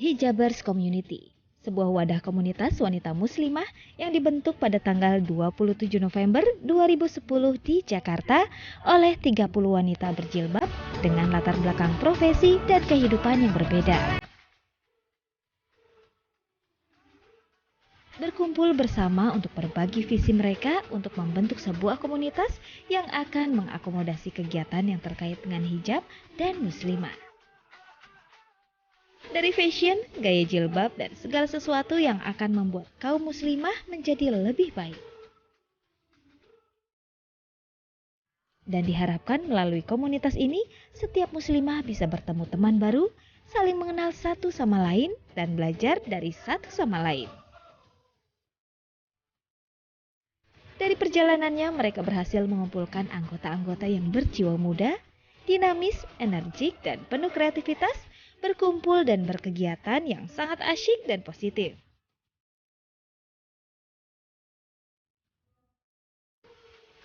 Hijabers Community, sebuah wadah komunitas wanita muslimah yang dibentuk pada tanggal 27 November 2010 di Jakarta oleh 30 wanita berjilbab dengan latar belakang profesi dan kehidupan yang berbeda. Berkumpul bersama untuk berbagi visi mereka untuk membentuk sebuah komunitas yang akan mengakomodasi kegiatan yang terkait dengan hijab dan muslimah. Dari fashion, gaya jilbab, dan segala sesuatu yang akan membuat kaum muslimah menjadi lebih baik. Dan diharapkan melalui komunitas ini, setiap muslimah bisa bertemu teman baru, saling mengenal satu sama lain, dan belajar dari satu sama lain. Dari perjalanannya, mereka berhasil mengumpulkan anggota-anggota yang berjiwa muda, dinamis, energik, dan penuh kreativitas, berkumpul dan berkegiatan yang sangat asyik dan positif.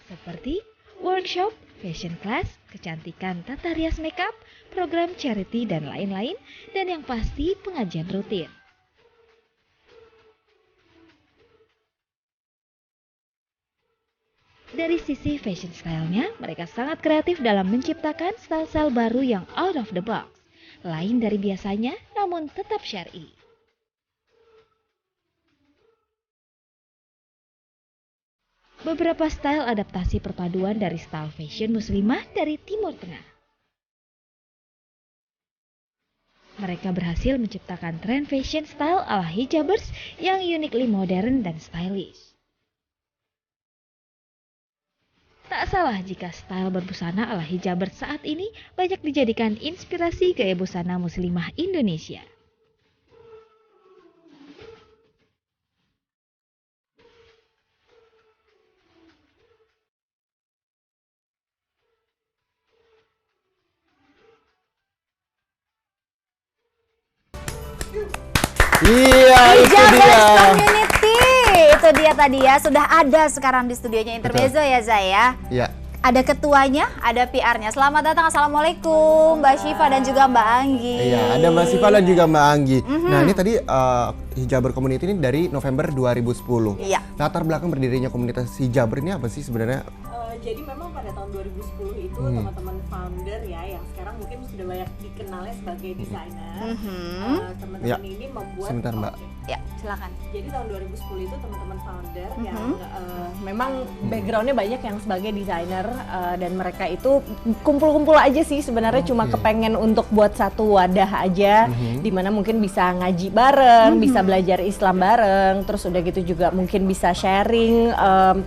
Seperti workshop, fashion class, kecantikan tata rias makeup, program charity, dan lain-lain, dan yang pasti pengajian rutin. Dari sisi fashion style-nya, mereka sangat kreatif dalam menciptakan style-style baru yang out of the box, lain dari biasanya namun tetap syar'i. Beberapa style adaptasi perpaduan dari style fashion muslimah dari Timur Tengah. Mereka berhasil menciptakan tren fashion style ala hijabers yang uniquely modern dan stylish. Tak salah jika style berbusana ala hijaber saat ini banyak dijadikan inspirasi gaya busana muslimah Indonesia. Iya, itu dia. Community. Itu dia tadi ya, sudah ada sekarang di studionya Intermezzo ya Zaya. Iya. Ada ketuanya, ada PR-nya. Selamat datang, Assalamualaikum Mbak Syifa dan juga Mbak Anggi. Iya, ada Mbak Syifa dan juga Mbak Anggi. Nah, ini tadi Hijaber Community ini dari November 2010. Iya. Latar belakang berdirinya komunitas Hijaber ini apa sih sebenarnya? Jadi memang pada tahun 2010 itu teman-teman founder ya yang sekarang mungkin sudah banyak dikenalnya sebagai desainer. Teman-teman Ya. ini membuat Sebentar, Mbak. Ya, silakan. Jadi tahun 2010 itu teman-teman founder yang memang backgroundnya banyak yang sebagai desainer dan mereka itu kumpul-kumpul aja sih sebenarnya cuma kepengen untuk buat satu wadah aja di mana mungkin bisa ngaji bareng, bisa belajar Islam bareng, terus udah gitu juga mungkin bisa sharing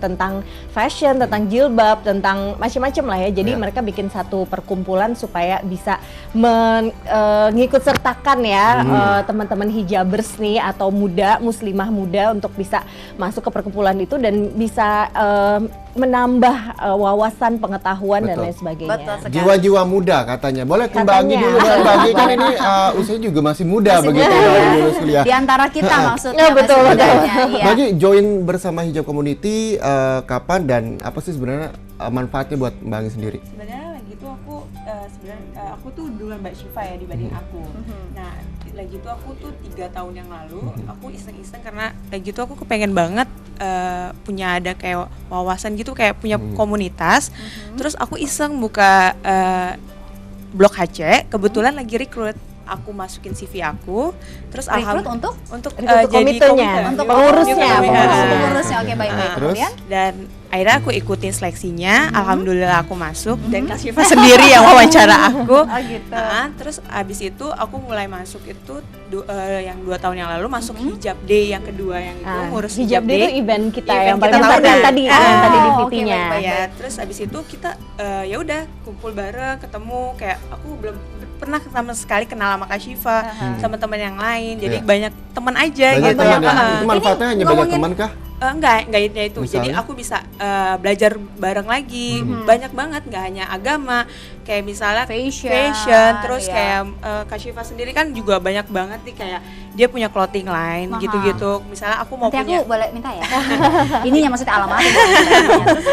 tentang fashion, tentang jilbab, tentang macam-macam lah ya. Jadi mereka bikin satu perkumpulan supaya bisa mengikut sertakan ya teman-teman hijabers nih atau muda, muslimah muda untuk bisa masuk ke perkumpulan itu dan bisa menambah wawasan, pengetahuan dan lain sebagainya. Betul sekali. Jiwa-jiwa muda katanya. Boleh ke Mbak Anggi dulu, Mbak Anggi kan ini usianya juga masih muda begitu dari lulus kuliah. Di antara kita maksudnya. Betul, Mas betul. Sudanya, iya. Mbak Anggi join bersama Hijab Community kapan dan apa sih sebenarnya manfaatnya buat Mbak Anggi sendiri? Sebenarnya lagi tuh aku aku tuh duluan Mbak Syifa ya dibanding aku. Nah lagi tuh aku tuh 3 tahun yang lalu aku iseng-iseng karena lagi tuh aku kepengen banget punya ada kayak wawasan gitu kayak punya komunitas. Terus aku iseng buka blog HC, kebetulan lagi rekrut. Aku masukin CV aku, terus Rekrut untuk jadi komitenya, untuk pengurusnya, komite. pengurusnya. Oke, baik-baik. Terus? Kemudian Dan akhirnya aku ikutin seleksinya, alhamdulillah aku masuk dan Kak Syifa sendiri yang wawancara aku. gitu. Terus abis itu aku mulai masuk itu yang 2 tahun yang lalu masuk Hijab Day yang kedua yang itu ngurus Hijab Day itu event kita Event yang kita paling tahunan. tadi yang tadi di oke, VT-nya. baik-baik. Ya, terus abis itu kita ya udah kumpul bareng, ketemu kayak aku belum pernah sama sekali kenal sama Kak Syifa, sama teman yang lain. Jadi Iya. banyak teman aja Banyak gitu. teman ya? Heeh. Itu manfaatnya hanya banyak ngomongin- teman kah? Enggak itu. Misalnya? Jadi aku bisa belajar bareng lagi. Banyak banget, nggak hanya agama, kayak misalnya Fashion, terus ya. kayak Kak Syifa sendiri kan juga banyak banget nih, kayak dia punya clothing line Mahal. gitu-gitu. Misalnya aku mau Nanti punya aku boleh minta ya. Ininya maksudnya alamatnya. Terus.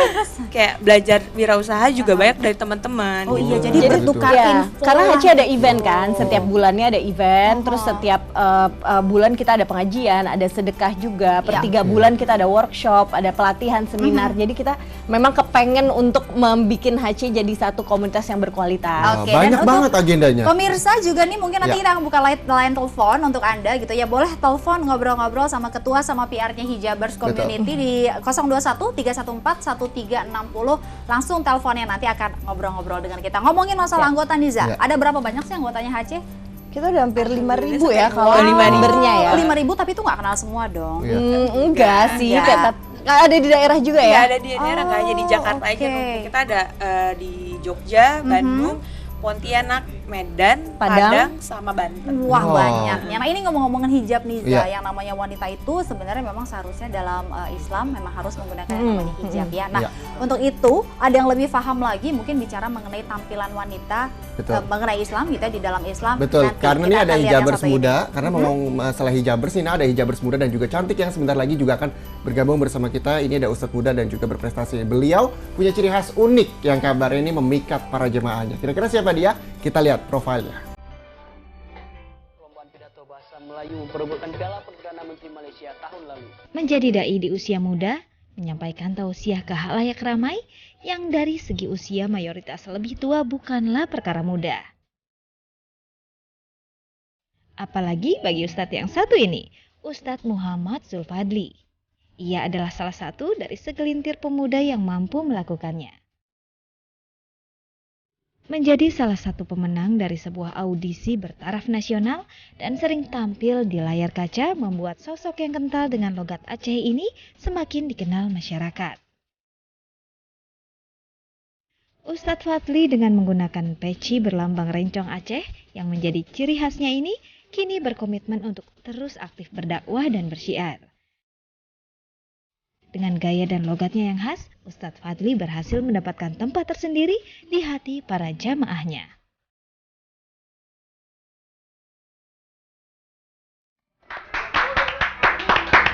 kayak belajar wirausaha juga banyak dari teman-teman. Oh gitu. iya, jadi Jadi- bertukar Iya, info. karena lah. Haci ada event kan, setiap bulannya ada event, terus setiap bulan kita ada pengajian, ada sedekah juga, per 3 bulan kita ada workshop, ada pelatihan, seminar, jadi kita memang kepengen untuk membuat Haci jadi satu komunitas yang berkualitas. Oke, Banyak dan untuk banget agendanya. Pemirsa juga nih mungkin nanti Ya. kita akan buka line telepon untuk Anda gitu ya. Boleh telepon ngobrol-ngobrol sama ketua sama PR-nya Hijabers Community di 021 314 1360. Langsung teleponnya, nanti akan ngobrol-ngobrol dengan kita. Ngomongin masalah anggota Niza. Ya. Ada berapa banyak sih anggotanya HC? Kita udah hampir 5.000 ya kalau 5.000. membernya ya. 5.000 tapi itu nggak kenal semua dong. Iya. Enggak sih, Enggak. ada di daerah juga Iya, ya. ada di daerah, nggak hanya di Jakarta aja. oke. Nuh. Kita ada di Jogja, Bandung, Pontianak, Medan, Padang. Padang, sama Banten. Wah, Wow. banyaknya. Nah ini ngomong-ngomongin hijab Niza, Iya. yang namanya wanita itu sebenarnya memang seharusnya dalam Islam memang harus menggunakan yang namanya hijab ya. Nah Iya. untuk itu ada yang lebih paham lagi mungkin bicara mengenai tampilan wanita Betul. mengenai Islam gitu ya, di dalam Islam. Betul, Nanti karena kita ini akan ada lihat yang hijabers satu ini. muda, karena ngomong masalah hijabers ini ada hijabers muda dan juga cantik yang sebentar lagi juga akan bergabung bersama kita. Ini ada Ustadz muda dan juga berprestasi. Beliau punya ciri khas unik yang kabarnya ini memikat para jemaahnya. Kira-kira siapa dia? Kita lihat profilnya. Perlombaan pidato bahasa Melayu memperebutkan Piala Perdana Menteri Malaysia tahun lalu. Menjadi dai di usia muda, menyampaikan tausiah ke halayak ramai yang dari segi usia mayoritas lebih tua bukanlah perkara mudah. Apalagi bagi Ustadz yang satu ini, Ustadz Muhammad Zulfadli. Ia adalah salah satu dari segelintir pemuda yang mampu melakukannya. Menjadi salah satu pemenang dari sebuah audisi bertaraf nasional dan sering tampil di layar kaca membuat sosok yang kental dengan logat Aceh ini semakin dikenal masyarakat. Ustadz Fadli dengan menggunakan peci berlambang rencong Aceh yang menjadi ciri khasnya ini kini berkomitmen untuk terus aktif berdakwah dan bersyiar. Dengan gaya dan logatnya yang khas, Ustadz Fadli berhasil mendapatkan tempat tersendiri di hati para jamaahnya.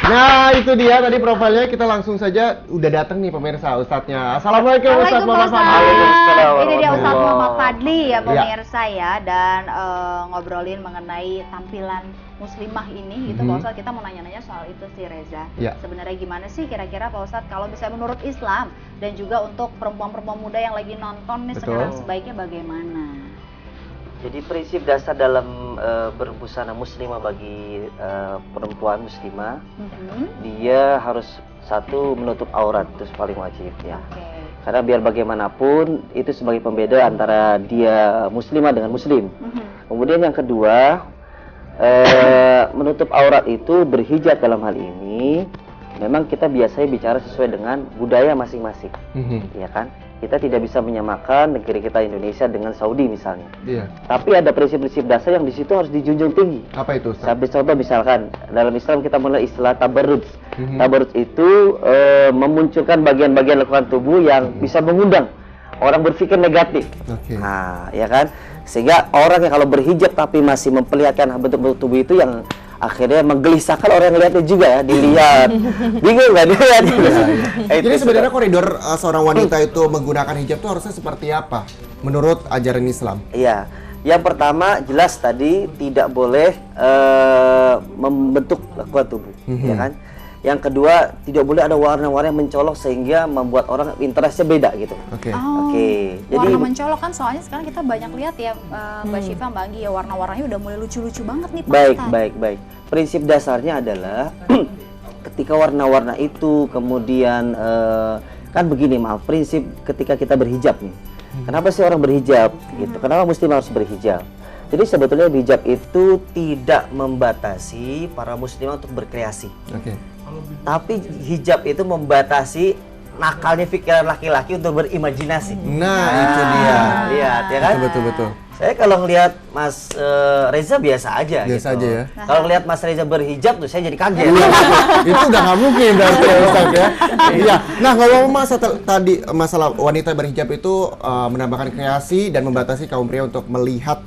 Nah, itu dia tadi profilnya. Kita langsung saja udah datang nih pemirsa Ustadznya. Assalamualaikum Ustadz Muhammad Fadli. Ini dia Ustadz Muhammad Fadli ya Iya. pemirsa ya, dan ngobrolin mengenai tampilan muslimah ini gitu Pak Ustadz. Kita mau nanya-nanya soal itu sih Reza. Iya. Sebenarnya gimana sih kira-kira Pak Ustadz kalau misalnya menurut Islam dan juga untuk perempuan-perempuan muda yang lagi nonton nih Betul. sekarang sebaiknya bagaimana? Jadi prinsip dasar dalam berbusana muslimah bagi perempuan muslimah, dia harus satu menutup aurat, itu paling wajib ya. Oke. Karena biar bagaimanapun itu sebagai pembeda antara dia muslimah dengan muslim. Kemudian yang kedua, menutup aurat itu berhijab dalam hal ini memang kita biasanya bicara sesuai dengan budaya masing-masing, ya kan? Kita tidak bisa menyamakan negeri kita Indonesia dengan Saudi misalnya. Iya. Tapi ada prinsip-prinsip dasar yang di situ harus dijunjung tinggi. Apa itu Ustadz? Sampai contoh misalkan dalam Islam kita mulai istilah tabarruj. Tabarruj itu memunculkan bagian-bagian lekukan tubuh yang bisa mengundang orang berpikir negatif. Oke. Nah, ya kan? Sehingga orang yang kalau berhijab tapi masih memperlihatkan bentuk-bentuk tubuh itu yang akhirnya menggelisahkan orang yang lihatnya juga ya, dilihat. Bingung nggak dilihat? Jadi sebenarnya koridor seorang wanita itu menggunakan hijab itu harusnya seperti apa menurut ajaran Islam? Iya, yang pertama jelas tadi tidak boleh membentuk lekukan tubuh, ya kan? Yang kedua tidak boleh ada warna-warna yang mencolok sehingga membuat orang interestnya beda gitu. Oke. Oke, jadi Warna mencolok kan soalnya sekarang kita banyak lihat ya Mbak Syifa, Mbak Anggi ya, warna-warnanya udah mulai lucu-lucu banget nih Pak baik, Ustadz. baik, baik. Prinsip dasarnya adalah ketika warna-warna itu kemudian kan begini, maaf, prinsip ketika kita berhijab nih. Kenapa sih orang berhijab gitu? Kenapa muslim harus berhijab? Jadi sebetulnya hijab itu tidak membatasi para muslimah untuk berkreasi. Oke. Tapi hijab itu membatasi nakalnya pikiran laki-laki untuk berimajinasi. Nah, itu dia. Lihat ya kan? Betul. Saya kalau ngelihat Mas Reza biasa aja Biasa gitu. aja ya. Kalau ngelihat Mas Reza berhijab tuh saya jadi kaget. Itu udah nggak mungkin berarti ya Ustaz ya. Iya. Nah, ngomong tadi masalah wanita berhijab itu menambahkan kreasi dan membatasi kaum pria untuk melihat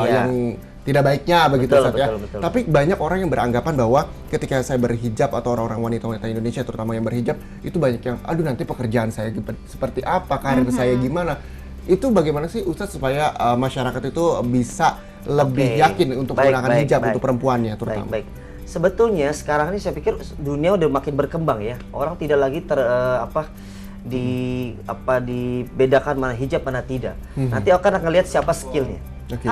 yang tidak baiknya begitu Ustaz ya. Betul. Tapi banyak orang yang beranggapan bahwa ketika saya berhijab atau orang-orang wanita-wanita Indonesia terutama yang berhijab itu banyak yang aduh nanti pekerjaan saya seperti apa, karir saya gimana. Itu bagaimana sih Ustadz supaya masyarakat itu bisa lebih yakin untuk menggunakan hijab untuk perempuannya terutama? Baik. Sebetulnya sekarang ini saya pikir dunia udah makin berkembang ya. Orang tidak lagi dibedakan mana hijab mana tidak. Nanti akan lihat siapa skillnya. Oke.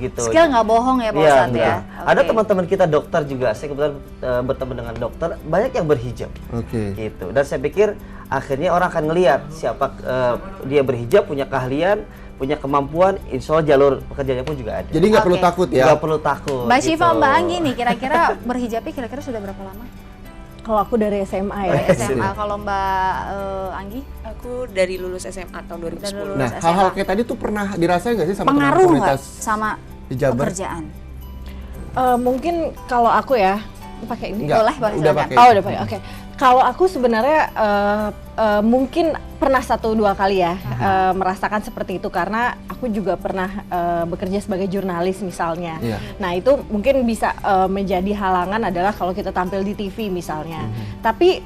Gitu. Skill nggak bohong ya Pak Iya, Ustadz ya. Ada teman-teman kita dokter juga. Saya kebetulan bertemu dengan dokter, banyak yang berhijab. Oke. Gitu. Dan saya pikir akhirnya orang akan ngelihat siapa dia berhijab, punya keahlian, punya kemampuan, insya Allah jalur pekerjaannya pun juga ada. Jadi nggak perlu takut ya? Nggak perlu takut. Mbak gitu. Syifa, Mbak Anggi nih kira-kira berhijabnya kira-kira sudah berapa lama? Kalau aku dari SMA ya. SMA. Kalau Mbak Anggi? Aku dari lulus SMA tahun 2010. Nah, SMA. hal-hal kayak tadi tuh pernah dirasain nggak sih sama teman Pengaruh nggak komunitas sama hijaber? pekerjaan? Mungkin kalau aku ya pakai ini. Enggak, Boleh, udah silakan. pakai. Oh udah pakai. Oke. Kalau aku sebenarnya mungkin pernah 1-2 kali ya merasakan seperti itu karena aku juga pernah bekerja sebagai jurnalis misalnya. Iya. Nah itu mungkin bisa menjadi halangan adalah kalau kita tampil di TV misalnya. Tapi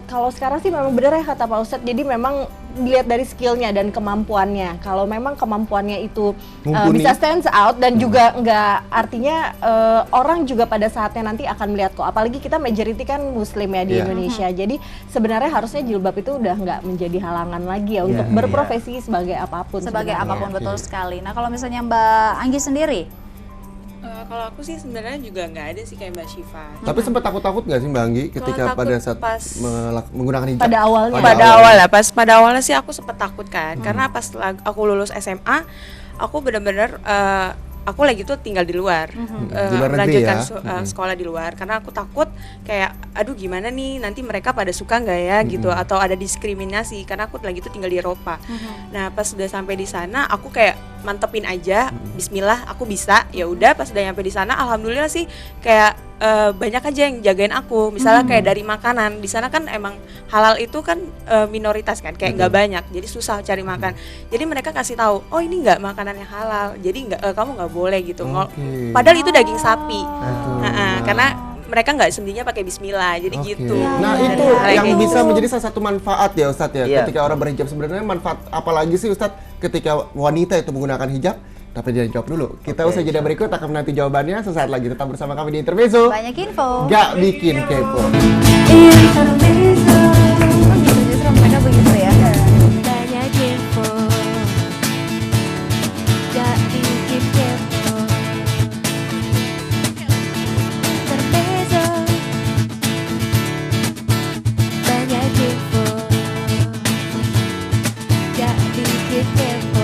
kalau sekarang sih memang benar ya kata Pak Ustadz. Jadi memang dilihat dari skillnya dan kemampuannya. Kalau memang kemampuannya itu Mumpuni. bisa stand out dan juga nggak artinya orang juga pada saatnya nanti akan melihat kok. Apalagi kita majority kan Muslim ya di Iya. Indonesia. Jadi sebenarnya harusnya jilbab itu udah nggak menjadi halangan lagi ya untuk Iya. berprofesi sebagai apapun. Sebagai sebenarnya. apapun Oke. betul sekali. Nah kalau misalnya Mbak Anggi sendiri? Kalau aku sih sebenarnya juga nggak ada sih kayak Mbak Syifa. Tapi sempat takut-takut nggak sih Mbak Anggi ketika takut pada saat pas menggunakan hijab? Pada awalnya. Pada awalnya sih aku sempat takut kan, karena pas aku lulus SMA, aku benar-benar aku lagi tuh tinggal di luar, Di luar negeri melanjutkan ya? sekolah di luar, karena aku takut kayak, aduh gimana nih nanti mereka pada suka nggak ya gitu, atau ada diskriminasi, karena aku lagi tuh tinggal di Eropa. Nah pas udah sampai di sana, aku kayak mantepin aja, Bismillah aku bisa, ya udah pas udah nyampe di sana, alhamdulillah sih kayak banyak aja yang jagain aku, misalnya kayak dari makanan, di sana kan emang halal itu kan minoritas kan, kayak nggak banyak, jadi susah cari makan. Jadi mereka kasih tahu, oh ini nggak makanan yang halal, jadi nggak kamu nggak boleh gitu. Oke. Padahal itu daging sapi, Aduh. karena mereka nggak semestinya pakai Bismillah, jadi Oke. gitu. Nah Ya, itu Hal yang kayak bisa gitu. menjadi salah satu manfaat ya Ustadz ya. Iya. Ketika orang berhijab sebenarnya manfaat apalagi sih Ustadz ketika wanita itu menggunakan hijab? Tapi dia jawab dulu. Kita usai jeda berikut akan menanti jawabannya sesaat lagi. Tetap bersama kami di Intermezzo. Banyak info. Gak bikin kepo. Justru mereka begitu ya. Banyak info, gak bikin kepo. Intermezzo, banyak info, gak bikin kepo.